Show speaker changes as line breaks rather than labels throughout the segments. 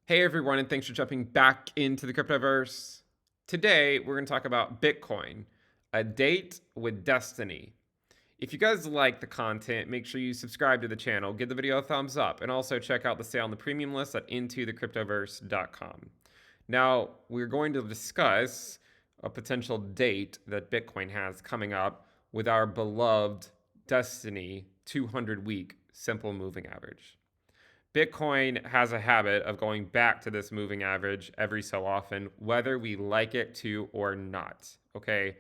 Hey everyone, and thanks for jumping back into the cryptoverse. Today, we're going to talk about Bitcoin, a date with destiny. If you guys like the content, make sure you subscribe to the channel, give the video a thumbs up, and also check out the sale on the premium list at intothecryptoverse.com. Now, we're going to discuss a potential date that Bitcoin has coming up with our beloved Destiny 200-week simple moving average. Bitcoin has a habit of going back to this moving average every so often, whether we like it to or not. Okay.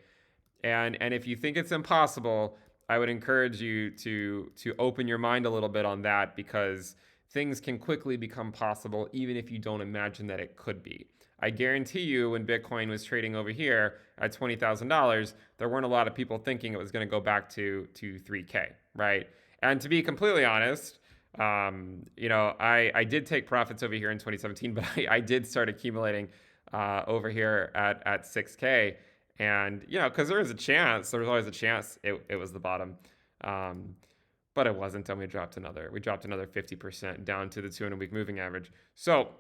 And if you think it's impossible, I would encourage you to open your mind a little bit on that, because things can quickly become possible even if you don't imagine that it could be. I guarantee you, when Bitcoin was trading over here at $20,000, there weren't a lot of people thinking it was going to go back to 3K, right? And to be completely honest, I did take profits over here in 2017, but I did start accumulating over here at 6K. And, because there was always a chance it was the bottom. But it wasn't, and we dropped another 50% down to the 200-week moving average. So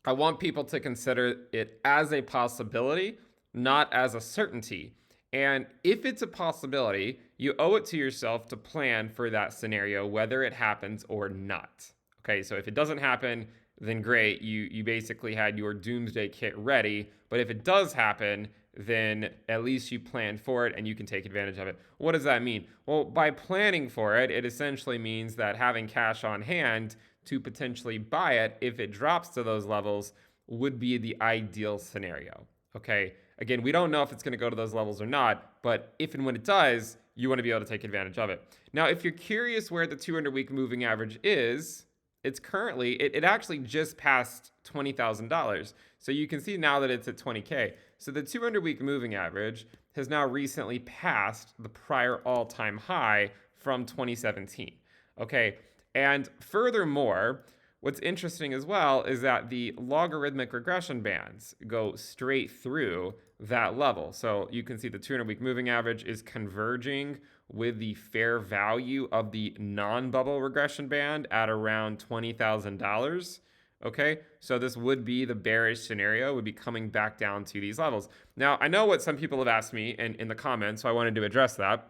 I want people to consider it as a possibility, not as a certainty. And if it's a possibility, you owe it to yourself to plan for that scenario, whether it happens or not. Okay, so if it doesn't happen, then great. You basically had your doomsday kit ready. But if it does happen, then at least you planned for it and you can take advantage of it. What does that mean? Well, by planning for it, it essentially means that having cash on hand to potentially buy it if it drops to those levels would be the ideal scenario. Okay. Again, we don't know if it's going to go to those levels or not, but if and when it does, you want to be able to take advantage of it. Now, if you're curious where the 200-week moving average is, it's currently, it actually just passed $20,000. So you can see now that it's at 20K. So the 200-week moving average has now recently passed the prior all-time high from 2017. Okay. And furthermore, what's interesting as well is that the logarithmic regression bands go straight through that level. So you can see the 200-week moving average is converging with the fair value of the non-bubble regression band at around $20,000. Okay, so this would be the bearish scenario, would be coming back down to these levels. Now, I know what some people have asked me in the comments, so I wanted to address that.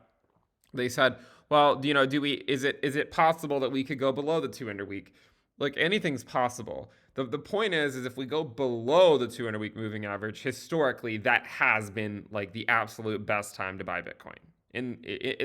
They said, well, is it possible that we could go below the 200 week? Like, anything's possible. The point is if we go below the 200-week moving average, historically, that has been like the absolute best time to buy Bitcoin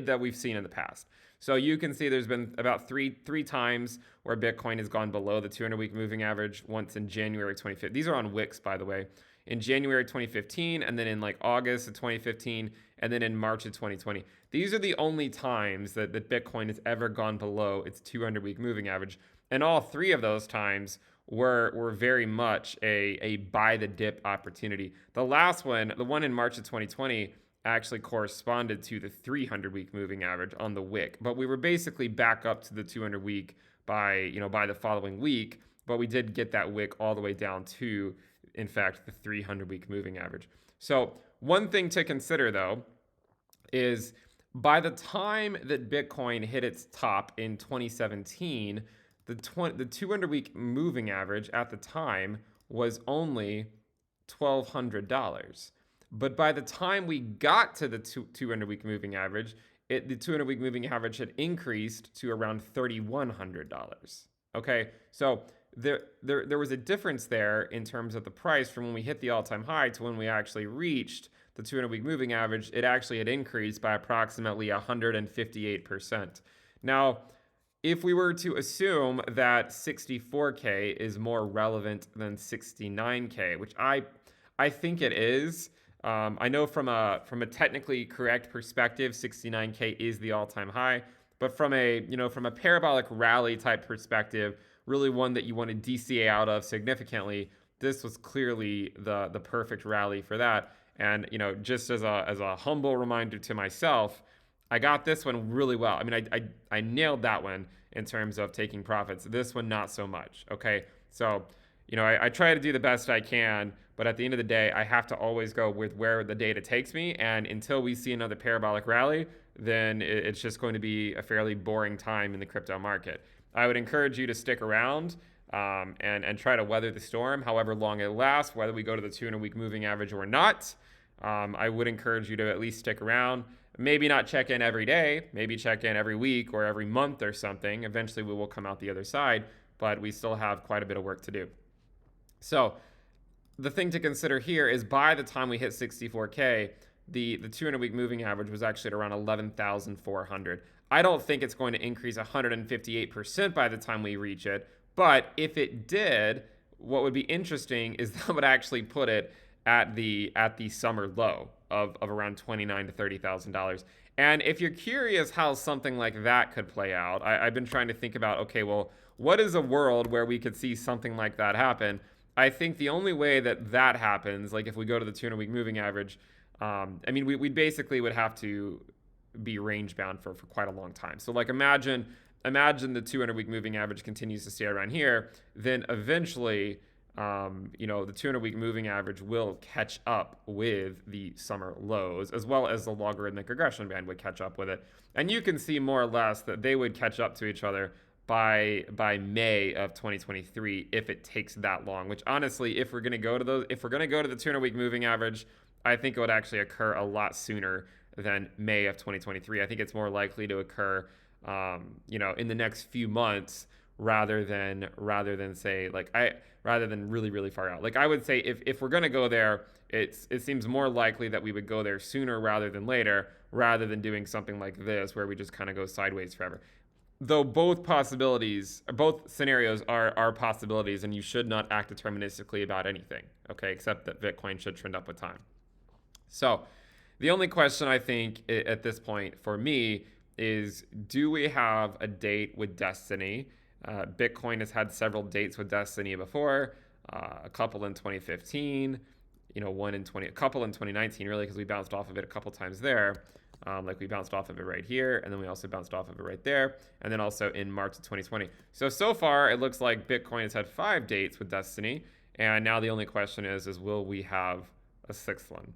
that we've seen in the past. So you can see there's been about three times where Bitcoin has gone below the 200-week moving average. Once in January 2015. These are on Wix, by the way. In January 2015, and then in like August of 2015, and then in March of 2020. These are the only times that Bitcoin has ever gone below its 200-week moving average. And all three of those times were very much a buy the dip opportunity. The last one, the one in March of 2020, actually corresponded to the 300-week moving average on the wick. But we were basically back up to the 200-week by the following week. But we did get that wick all the way down to, in fact, the 300-week moving average. So one thing to consider, though, is by the time that Bitcoin hit its top in 2017, the 200-week moving average at the time was only $1,200. But by the time we got to the 200-week moving average, the 200-week moving average had increased to around $3,100. Okay, so there was a difference there in terms of the price from when we hit the all-time high to when we actually reached the 200-week moving average. It actually had increased by approximately 158%. Now, if we were to assume that 64K is more relevant than 69K, which I think it is. I know from a technically correct perspective, 69K is the all-time high, but from a parabolic rally type perspective, really one that you want to DCA out of significantly, this was clearly the perfect rally for that. And just as a humble reminder to myself, I got this one really well. I mean, I nailed that one in terms of taking profits. This one, not so much. Okay. So, I try to do the best I can, but at the end of the day, I have to always go with where the data takes me. And until we see another parabolic rally, then it's just going to be a fairly boring time in the crypto market. I would encourage you to stick around. and try to weather the storm, however long it lasts, whether we go to the 200-week moving average or not. I would encourage you to at least stick around. Maybe not check in every day, maybe check in every week or every month or something. Eventually, we will come out the other side, but we still have quite a bit of work to do. So the thing to consider here is by the time we hit 64K, the 200-week moving average was actually at around 11,400. I don't think it's going to increase 158% by the time we reach it, but if it did, what would be interesting is that would actually put it at the summer low of around $29,000 to $30,000. And if you're curious how something like that could play out, I've been trying to think about, okay, well, what is a world where we could see something like that happen? I think the only way that that happens, like if we go to the 200-week moving average, I mean, we basically would have to be range bound for quite a long time. So like imagine the 200-week moving average continues to stay around here, then eventually, the 200-week moving average will catch up with the summer lows, as well as the logarithmic regression band would catch up with it. And you can see more or less that they would catch up to each other by May of 2023 if it takes that long. Which honestly, if we're going to go to the 200-week moving average, I think it would actually occur a lot sooner than May of 2023. I think it's more likely to occur, in the next few months rather than really, really far out. Like I would say if we're going to go there, it seems more likely that we would go there sooner rather than later, rather than doing something like this where we just kind of go sideways forever. Though both scenarios are possibilities, and you should not act deterministically about anything, okay, except that Bitcoin should trend up with time. So the only question I think at this point for me is, do we have a date with Destiny? Bitcoin has had several dates with Destiny before, a couple in 2015, a couple in 2019, really, because we bounced off of it a couple times there. Like we bounced off of it right here, and then we also bounced off of it right there, and then also in March of 2020. So far, it looks like Bitcoin has had 5 dates with Destiny, and now the only question is will we have a 6th one?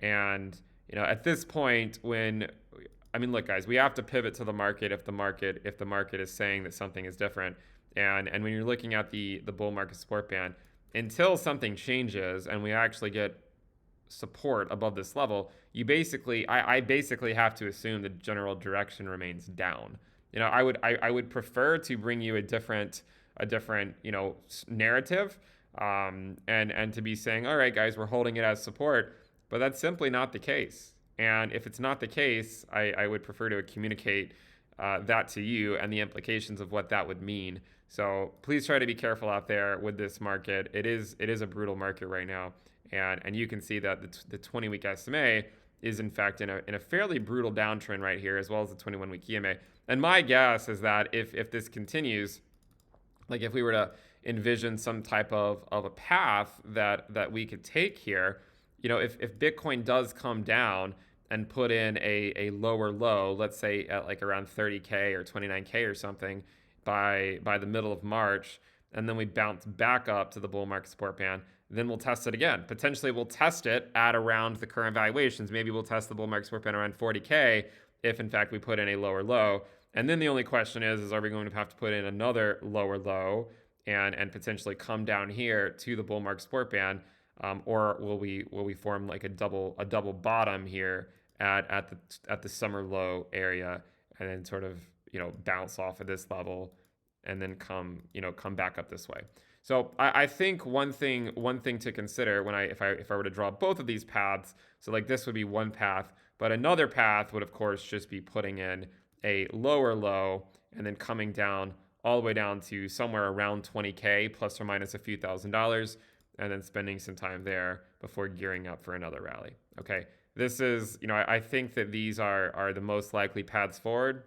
And, at this point look, guys, we have to pivot to the market if the market is saying that something is different. And when you're looking at the bull market support band, until something changes and we actually get support above this level, I basically have to assume the general direction remains down. I would prefer to bring you a different narrative, and to be saying, all right, guys, we're holding it as support, but that's simply not the case. And if it's not the case, I would prefer to communicate that to you and the implications of what that would mean. So please try to be careful out there with this market. It is a brutal market right now. And you can see that the 20-week SMA is in fact in a fairly brutal downtrend right here, as well as the 21-week EMA. And my guess is that if this continues, like if we were to envision some type of a path that we could take here, if Bitcoin does come down and put in a lower low, let's say at like around 30K or 29K or something by the middle of March, and then we bounce back up to the bull market support band, then we'll test it again. Potentially we'll test it at around the current valuations. Maybe we'll test the bull market support band around 40K if in fact we put in a lower low. And then the only question is are we going to have to put in another lower low and potentially come down here to the bull market support band, or will we form like a double bottom here at the summer low area, and then sort of bounce off of this level and then come back up this way. So I think one thing to consider if I were to draw both of these paths, so like this would be one path, but another path would of course just be putting in a lower low and then coming down all the way down to somewhere around 20K plus or minus a few $1,000s, and then spending some time there before gearing up for another rally. Okay, this is, I think that these are the most likely paths forward.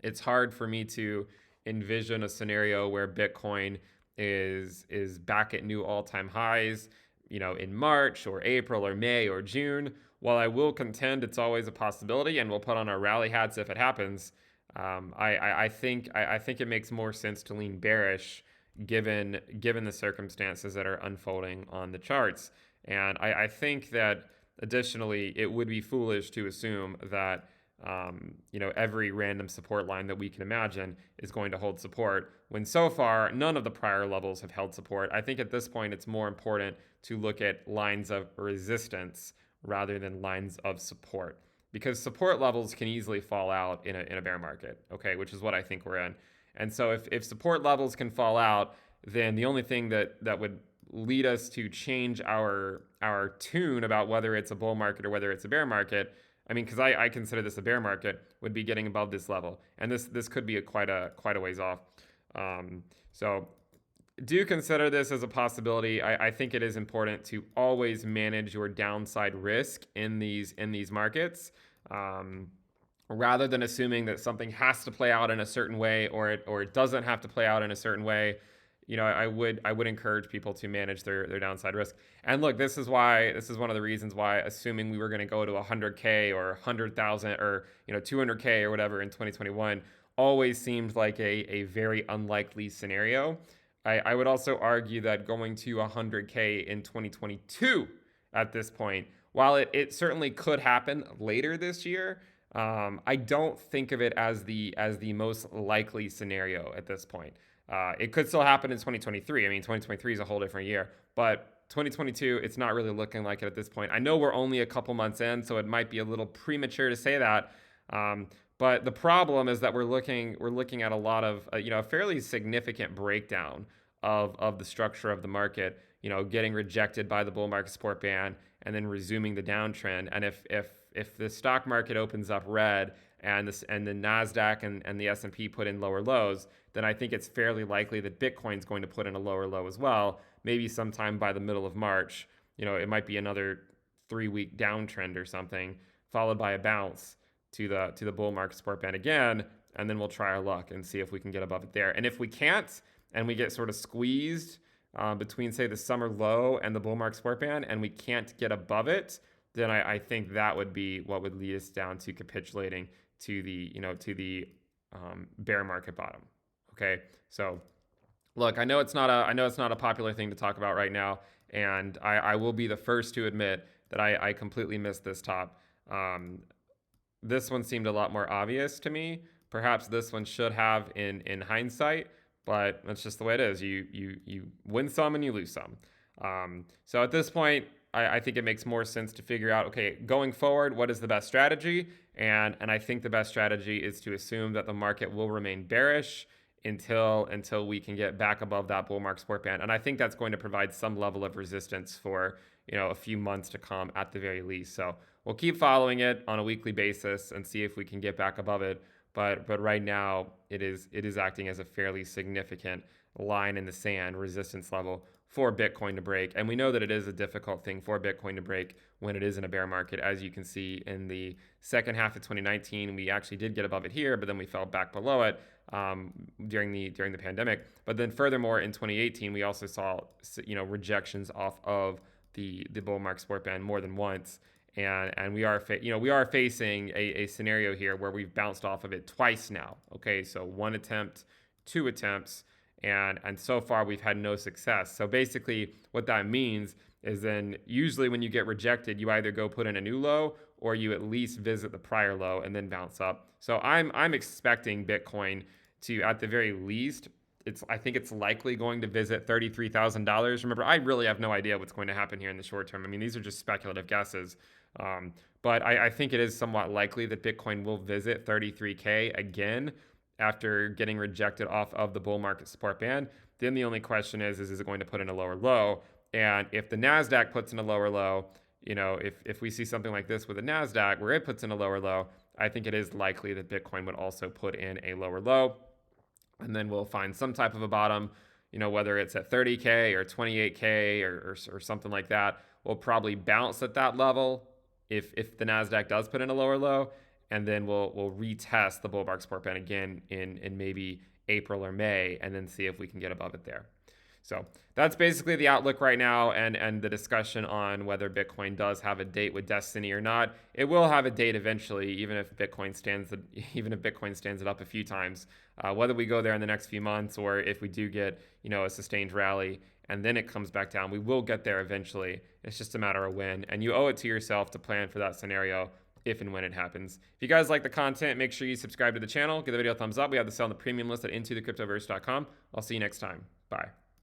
It's hard for me to envision a scenario where Bitcoin is back at new all-time highs, in March or April or May or June. While I will contend it's always a possibility, and we'll put on our rally hats if it happens, I think it makes more sense to lean bearish given the circumstances that are unfolding on the charts. And I think that additionally, it would be foolish to assume that every random support line that we can imagine is going to hold support, when so far none of the prior levels have held support. I think at this point it's more important to look at lines of resistance rather than lines of support, because support levels can easily fall out in a bear market, okay, which is what I think we're in. And so if support levels can fall out, then the only thing that would lead us to change our tune about whether it's a bull market or whether it's a bear market, I mean, because I consider this a bear market, would be getting above this level, and this could be quite a ways off. So do consider this as a possibility. I think it is important to always manage your downside risk in these markets, rather than assuming that something has to play out in a certain way, or it doesn't have to play out in a certain way. I would encourage people to manage their downside risk. And look, this is one of the reasons why assuming we were going to go to 100K or 100,000 or 200K or whatever in 2021 always seemed like a very unlikely scenario. I would also argue that going to 100K in 2022 at this point, while it certainly could happen later this year, I don't think of it as the most likely scenario at this point. It could still happen in 2023. I mean, 2023 is a whole different year, but 2022, it's not really looking like it at this point. I know we're only a couple months in, so it might be a little premature to say that. But the problem is that we're looking at a lot of a fairly significant breakdown of the structure of the market. Getting rejected by the bull market support band and then resuming the downtrend. And if the stock market opens up red and the Nasdaq and the S&P put in lower lows, then I think it's fairly likely that Bitcoin's going to put in a lower low as well. Maybe sometime by the middle of March. It might be another 3-week downtrend or something, followed by a bounce to the bull market support band again, and then we'll try our luck and see if we can get above it there. And if we can't, and we get sort of squeezed between, say, the summer low and the bull market support band, and we can't get above it, then I think that would be what would lead us down to capitulating to the bear market bottom. Okay, so look, I know it's not a popular thing to talk about right now, and I will be the first to admit that I completely missed this top. This one seemed a lot more obvious to me. Perhaps this one should have in hindsight, but that's just the way it is. You win some and you lose some. So at this point, I think it makes more sense to figure out, okay, going forward, what is the best strategy? And I think the best strategy is to assume that the market will remain bearish until we can get back above that bull market support band. And I think that's going to provide some level of resistance for a few months to come at the very least. So we'll keep following it on a weekly basis and see if we can get back above it. But right now it is acting as a fairly significant line in the sand resistance level for Bitcoin to break. And we know that it is a difficult thing for Bitcoin to break when it is in a bear market. As you can see in the second half of 2019, we actually did get above it here, but then we fell back below it during the pandemic. But then furthermore, in 2018, we also saw rejections off of the bull market support band more than once. And we are facing a scenario here where we've bounced off of it twice now. Okay, so 1 attempt, 2 attempts, and so far we've had no success. So basically what that means is then usually when you get rejected, you either go put in a new low or you at least visit the prior low and then bounce up. So I'm expecting Bitcoin to, at the very least, I think it's likely going to visit $33,000. Remember, I really have no idea what's going to happen here in the short term. I mean, these are just speculative guesses. But I think it is somewhat likely that Bitcoin will visit 33K again after getting rejected off of the bull market support band. Then the only question is it going to put in a lower low? And if the Nasdaq puts in a lower low, if we see something like this with the Nasdaq where it puts in a lower low, I think it is likely that Bitcoin would also put in a lower low. And then we'll find some type of a bottom, whether it's at 30K or 28K or something like that. We'll probably bounce at that level if the Nasdaq does put in a lower low, and then we'll retest the bull market support band again in maybe April or May, and then see if we can get above it there. So that's basically the outlook right now, and the discussion on whether Bitcoin does have a date with destiny or not. It will have a date eventually, even if Bitcoin stands it up a few times. Whether we go there in the next few months or if we do get a sustained rally and then it comes back down, we will get there eventually. It's just a matter of when, and you owe it to yourself to plan for that scenario if and when it happens. If you guys like the content, make sure you subscribe to the channel, give the video a thumbs up. We have the sale on the premium list at intothecryptoverse.com. I'll see you next time. Bye.